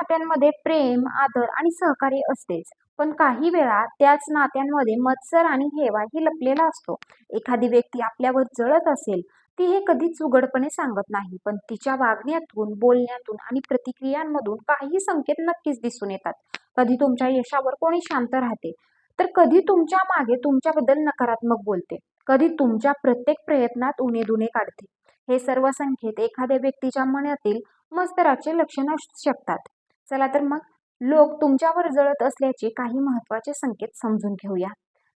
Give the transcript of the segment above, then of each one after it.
नात्यांमध्ये प्रेम, आदर आणि सहकार्य असतेच. पण काही वेळा त्याच नात्यांमध्ये मत्सर आणि हेवाही लपलेला असतो. एखादी व्यक्ती आपल्यावर जळत असेल, ती हे कधीच उघडपणे सांगत नाही, पण तिच्या वागण्यातून, बोलण्यातून आणि प्रतिक्रियांमधून काही संकेत नक्कीच दिसून येतात. कधी तुमच्या यशावर कोणी शांत राहते, तर कधी तुमच्या मागे तुमच्याबद्दल नकारात्मक बोलते, कधी तुमच्या प्रत्येक प्रयत्नात उणेधुणे काढते. हे सर्व संकेत एखाद्या व्यक्तीच्या मनातील मस्तराचे लक्षण असू शकतात. चला तर मग लोक तुमच्यावर जळत असल्याचे काही महत्वाचे संकेत समजून घेऊया.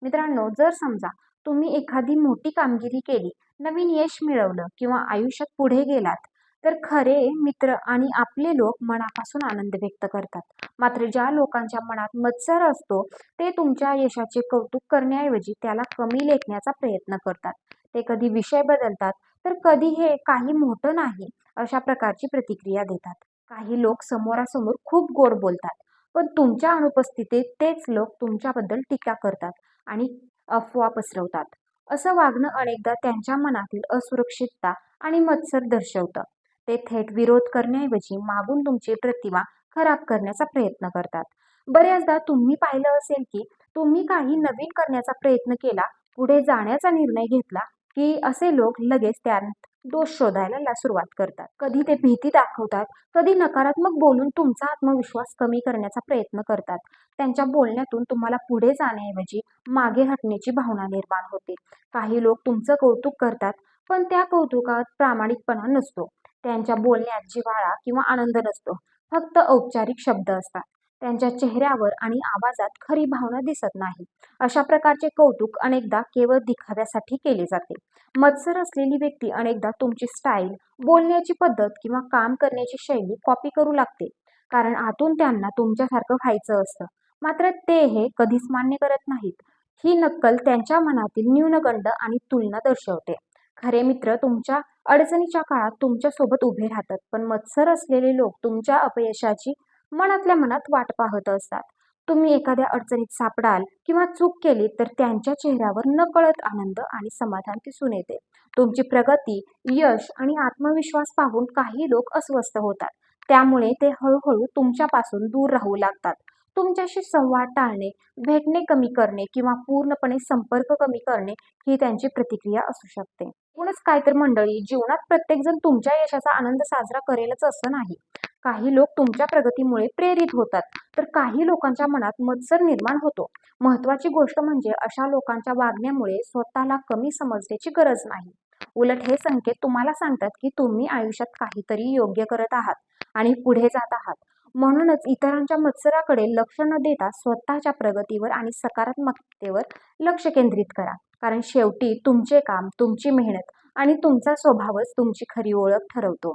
मित्रांनो, जर समजा तुम्ही एखादी मोठी कामगिरी केली, नवीन यश मिळवलं किंवा आयुष्यात पुढे गेलात, तर खरे मित्र आणि आपले लोक मनापासून आनंद व्यक्त करतात. मात्र ज्या लोकांच्या मनात मत्सर असतो, ते तुमच्या यशाचे कौतुक करण्याऐवजी त्याला कमी लेखण्याचा प्रयत्न करतात. ते कधी विषय बदलतात, तर कधी हे काही मोठं नाही अशा प्रकारची प्रतिक्रिया देतात. काही लोक समोरासमोर खूप गोड बोलतात, पण तुमच्या अनुपस्थितीत तेच लोक तुमच्याबद्दल टीका करतात आणि अफवा पसरवतात. असं वागणं अनेकदा त्यांच्या मनातील असुरक्षितता आणि मत्सर दर्शवतं. ते थेट विरोध करण्याऐवजी मागून तुमची प्रतिमा खराब करण्याचा प्रयत्न करतात. बऱ्याचदा तुम्ही पाहिलं असेल की तुम्ही काही नवीन करण्याचा प्रयत्न केला, पुढे जाण्याचा निर्णय घेतला, की असे लोक लगेच त्यात दोष शोधायला सुरुवात करतात. कधी ते भीती दाखवतात, कधी नकारात्मक बोलून तुमचा आत्मविश्वास कमी करण्याचा प्रयत्न करतात. त्यांच्या बोलण्यातून तुम्हाला पुढे जाण्याऐवजी मागे हटण्याची भावना निर्माण होते. काही लोक तुमचं कौतुक करतात, पण त्या कौतुकात प्रामाणिकपणा नसतो. त्यांच्या बोलण्यात जिव्हाळा किंवा आनंद नसतो, फक्त औपचारिक शब्द असतात. त्यांच्या चेहऱ्यावर आणि आवाजात खरी भावना दिसत नाही. अशा प्रकारचे कौतुक अनेकदा केवळ दिखाव्यासाठी केले जाते. मत्सर असलेली व्यक्ती अनेकदा तुमची स्टाईल, बोलण्याची पद्धत किंवा काम करण्याची शैली कॉपी करू लागते, कारण आतून त्यांना तुमच्यासारखं व्हायचं असतं. मात्र ते हे कधीच मान्य करत नाहीत. ही नक्कल त्यांच्या मनातील न्यूनगंड आणि तुलना दर्शवते. खरे मित्र तुमच्या अडचणीच्या काळात तुमच्या सोबत उभे राहतात, पण मत्सर असलेले लोक तुमच्या अपयशाची मनातल्या मनात वाट पाहत असतात. तुम्ही एखाद्या अडचणीत सापडाल किंवा चूक केली, तर त्यांच्या चेहऱ्यावर नकळत आनंद आणि समाधान दिसून येते. तुमची प्रगती, यश आणि आत्मविश्वास पाहून काही लोक अस्वस्थ होतात. त्यामुळे ते हळूहळू तुमच्यापासून दूर राहू लागतात. तुमच्याशी संवाद टाळणे, भेटणे कमी करणे किंवा पूर्णपणे संपर्क कमी करणे ही त्यांची प्रतिक्रिया असू शकते. एकूणच काय तर मंडळी, जीवनात प्रत्येकजण तुमच्या यशाचा आनंद साजरा करेलच असं नाही. काही लोक तुमच्या प्रगतीमुळे प्रेरित होतात, तर काही लोकांच्या मनात मत्सर निर्माण होतो. महत्वाची गोष्ट म्हणजे अशा लोकांच्या वागण्यामुळे स्वतःला कमी समजण्याची गरज नाही. उलट हे संकेत तुम्हाला सांगतात की तुम्ही आयुष्यात काहीतरी योग्य करत आहात आणि पुढे जात आहात. म्हणूनच इतरांच्या मत्सराकडे लक्ष न देता स्वतःच्या प्रगतीवर आणि सकारात्मकतेवर लक्ष केंद्रित करा. कारण शेवटी तुमचे काम, तुमची मेहनत आणि तुमचा स्वभावच तुमची खरी ओळख ठरवतो.